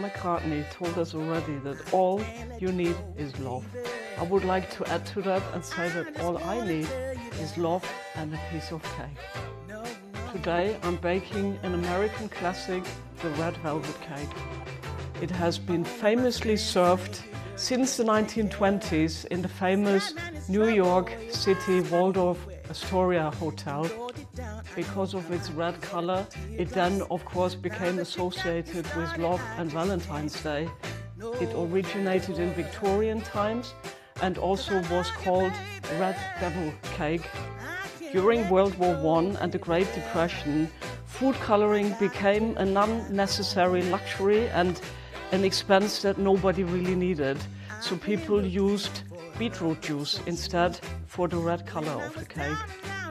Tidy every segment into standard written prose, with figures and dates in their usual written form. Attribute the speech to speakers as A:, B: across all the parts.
A: McCartney told us already that all you need is love. I would like to add to that and say that all I need is love and a piece of cake. Today I'm baking an American classic, the red velvet cake. It has been famously served since the 1920s in the famous New York City Waldorf Astoria Hotel. Because of its red color, it then of course became associated with love and Valentine's Day. It originated in Victorian times and also was called Red Devil cake. During World War I and the Great Depression, food coloring became an unnecessary luxury and an expense that nobody really needed. So people used beetroot juice instead for the red color of the cake.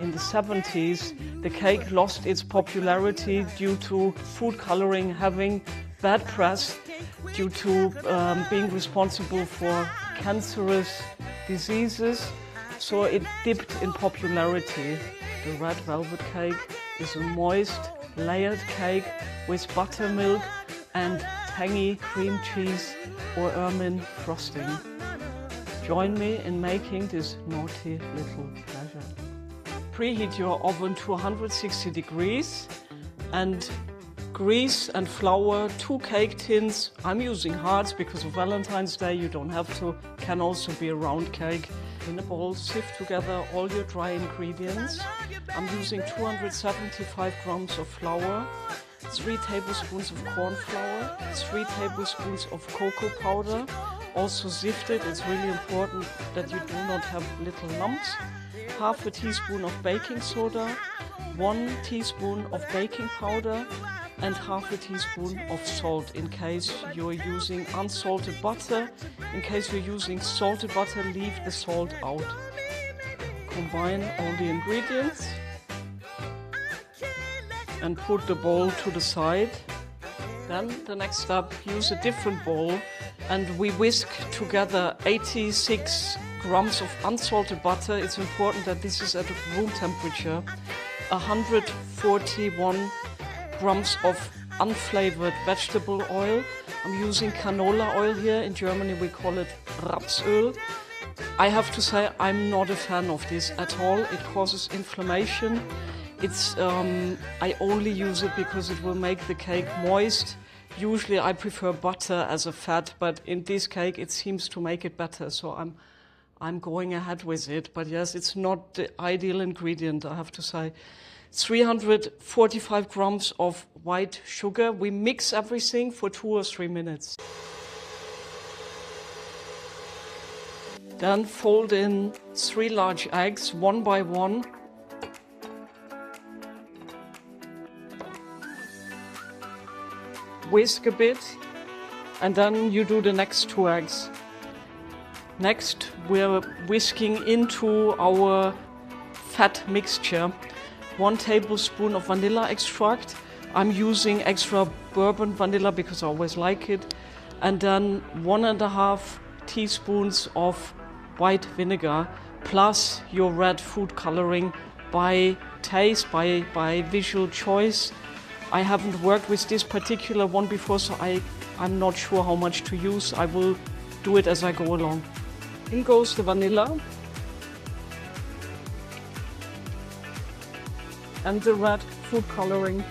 A: In the 70s, the cake lost its popularity due to food coloring having bad press due to being responsible for cancerous diseases, so it dipped in popularity. The red velvet cake is a moist, layered cake with buttermilk and tangy cream cheese or ermine frosting. Join me in making this naughty little pleasure. Preheat your oven to 160 degrees and grease and flour 2 cake tins. I'm using hearts because of Valentine's Day, you don't have to, can also be a round cake. In a bowl, sift together all your dry ingredients. I'm using 275 grams of flour, 3 tablespoons of corn flour, 3 tablespoons of cocoa powder, also sifted. It's really important that you do not have little lumps. Half a teaspoon of baking soda, 1 teaspoon of baking powder, and half a teaspoon of salt in case you're using unsalted butter. In case you're using salted butter, leave the salt out. Combine all the ingredients and put the bowl to the side. Then the next step, use a different bowl and we whisk together 86 grams of unsalted butter. It's important that this is at room temperature. 141 grams of unflavored vegetable oil. I'm using canola oil here. In Germany we call it Rapsöl. I have to say I'm not a fan of this at all. It causes inflammation. I only use it because it will make the cake moist. Usually I prefer butter as a fat, but in this cake it seems to make it better, so I'm going ahead with it. But yes, it's not the ideal ingredient, I have to say. 345 grams of white sugar. We mix everything for 2 or 3 minutes. Then fold in 3 large eggs, one by one. Whisk a bit, and then you do the next 2 eggs. Next, we're whisking into our fat mixture 1 tablespoon of vanilla extract. I'm using extra bourbon vanilla because I always like it. And then 1.5 teaspoons of white vinegar, plus your red food coloring by taste, by visual choice. I haven't worked with this particular one before, so I'm not sure how much to use. I will do it as I go along. In goes the vanilla and the red food coloring.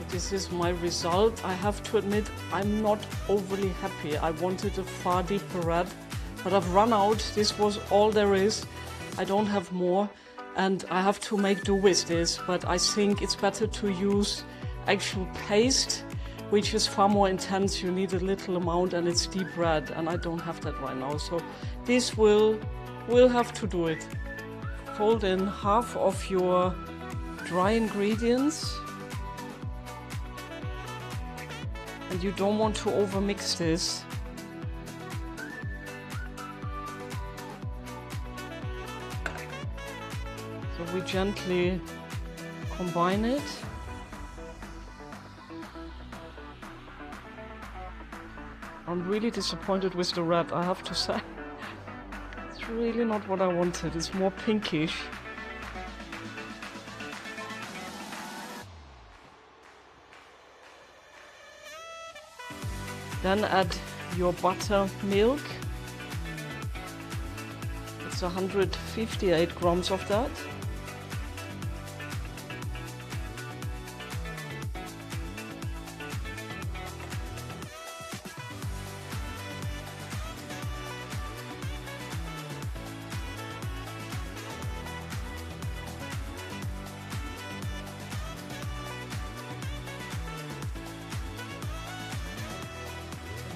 A: This is my result. I have to admit, I'm not overly happy. I wanted a far deeper red, but I've run out. This was all there is. I don't have more, and I have to make do with this. But I think it's better to use actual paste, which is far more intense. You need a little amount, and it's deep red, and I don't have that right now. So this will have to do it. Fold in half of your dry ingredients. And you don't want to overmix this. So we gently combine it. I'm really disappointed with the red, I have to say. It's really not what I wanted. It's more pinkish. Then add your buttermilk. It's 158 grams of that.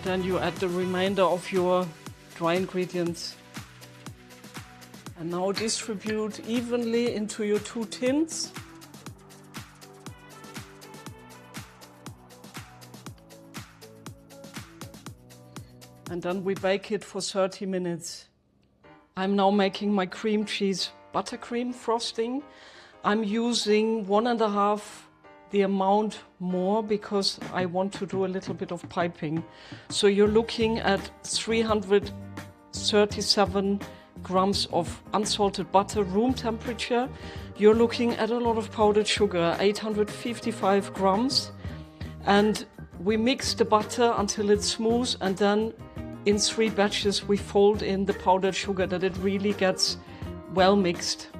A: Then you add the remainder of your dry ingredients. And now distribute evenly into your 2 tins. And then we bake it for 30 minutes. I'm now making my cream cheese buttercream frosting. I'm using 1.5 the amount more because I want to do a little bit of piping. So you're looking at 337 grams of unsalted butter, room temperature. You're looking at a lot of powdered sugar, 855 grams. And we mix the butter until it's smooth, and then in 3 batches we fold in the powdered sugar that it really gets well mixed.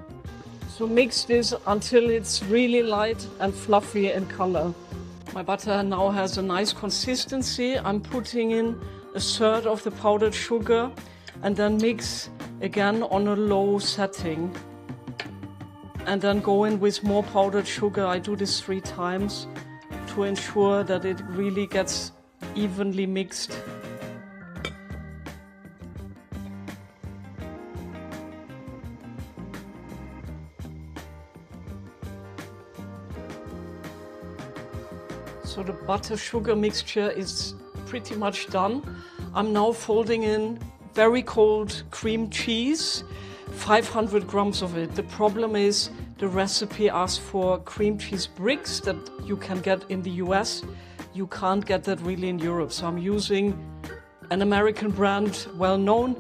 A: So mix this until it's really light and fluffy in color. My butter now has a nice consistency. I'm putting in 1/3 of the powdered sugar and then mix again on a low setting. And then go in with more powdered sugar. I do this 3 times to ensure that it really gets evenly mixed. So the butter-sugar mixture is pretty much done. I'm now folding in very cold cream cheese, 500 grams of it. The problem is the recipe asks for cream cheese bricks that you can get in the US. You can't get that really in Europe. So I'm using an American brand, well-known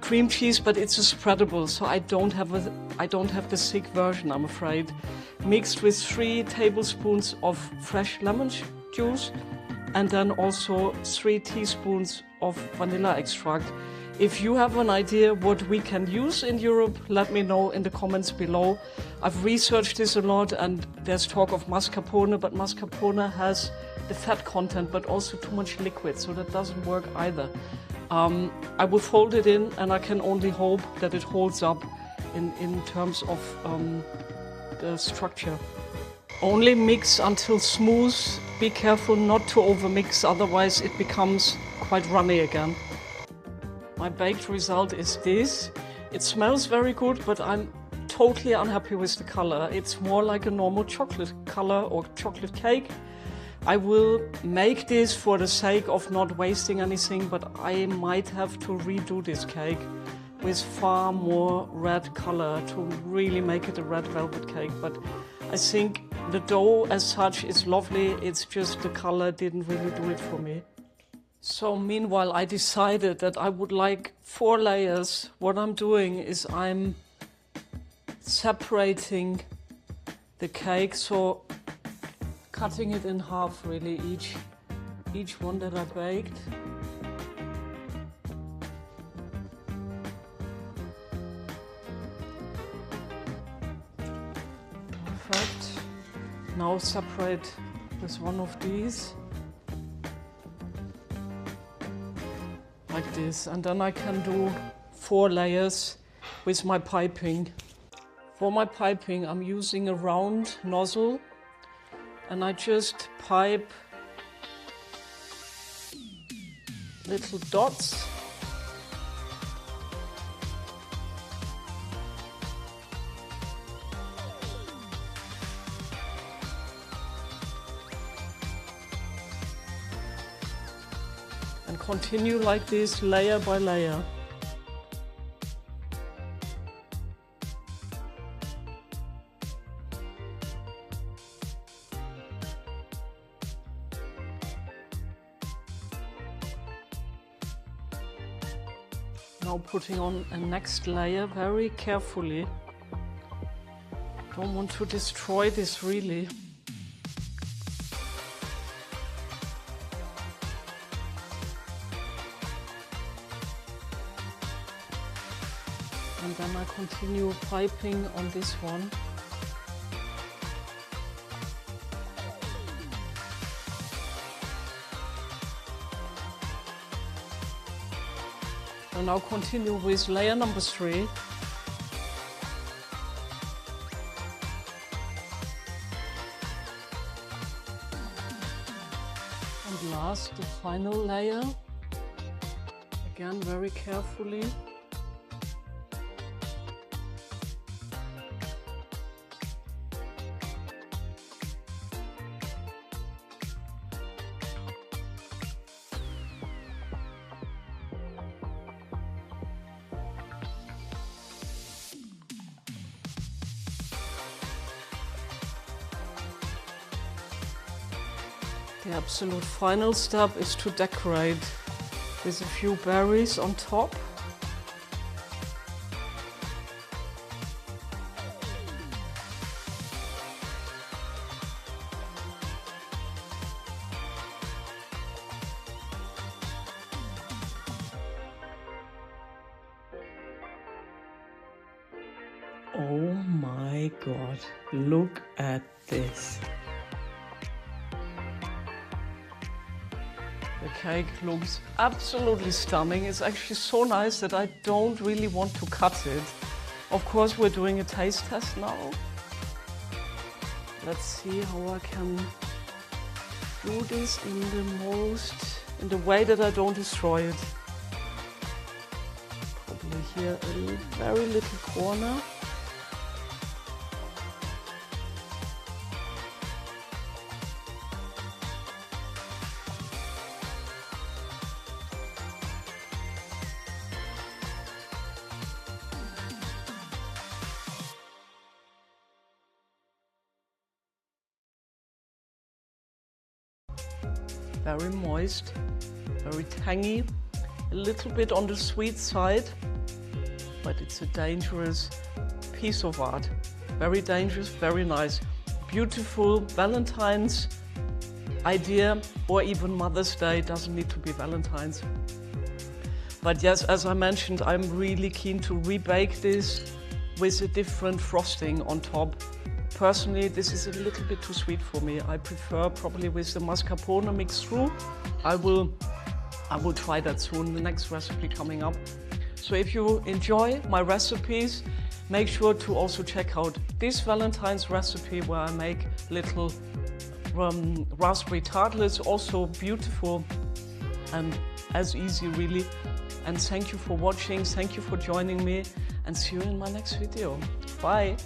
A: cream cheese, but it's a spreadable. So I don't have the thick version, I'm afraid. Mixed with 3 tablespoons of fresh lemon juice and then also 3 teaspoons of vanilla extract. If you have an idea what we can use in Europe, let me know in the comments below. I've researched this a lot and there's talk of mascarpone, but mascarpone has the fat content but also too much liquid, so that doesn't work either. I will fold it in and I can only hope that it holds up in terms of the structure. Only mix until smooth. Be careful not to overmix, otherwise it becomes quite runny again. My baked result is this. It smells very good, but I'm totally unhappy with the color. It's more like a normal chocolate color or chocolate cake. I will make this for the sake of not wasting anything, but I might have to redo this cake with far more red color to really make it a red velvet cake. But I think the dough as such is lovely. It's just the color didn't really do it for me. So meanwhile, I decided that I would like 4 layers. What I'm doing is I'm separating the cake, so cutting it in half really, each one that I baked. Perfect. Now separate with one of these. Like this, and then I can do 4 layers with my piping. For my piping, I'm using a round nozzle and I just pipe little dots. And continue like this, layer by layer. Now putting on a next layer very carefully. Don't want to destroy this really. And then I continue piping on this one. And now continue with layer number 3. And last, the final layer. Again, very carefully. The absolute final step is to decorate with a few berries on top. Oh my God, look at this. The cake looks absolutely stunning. It's actually so nice that I don't really want to cut it. Of course, we're doing a taste test now. Let's see how I can do this in the way that I don't destroy it. Probably here a very little corner. Very moist, very tangy, a little bit on the sweet side, but it's a dangerous piece of art. Very dangerous, very nice. Beautiful Valentine's idea, or even Mother's Day, doesn't need to be Valentine's. But yes, as I mentioned, I'm really keen to rebake this with a different frosting on top. Personally, this is a little bit too sweet for me. I prefer probably with the mascarpone mixed through. I will try that soon, the next recipe coming up. So if you enjoy my recipes, make sure to also check out this Valentine's recipe where I make little raspberry tartlets, also beautiful and as easy really. And thank you for watching, thank you for joining me, and see you in my next video. Bye.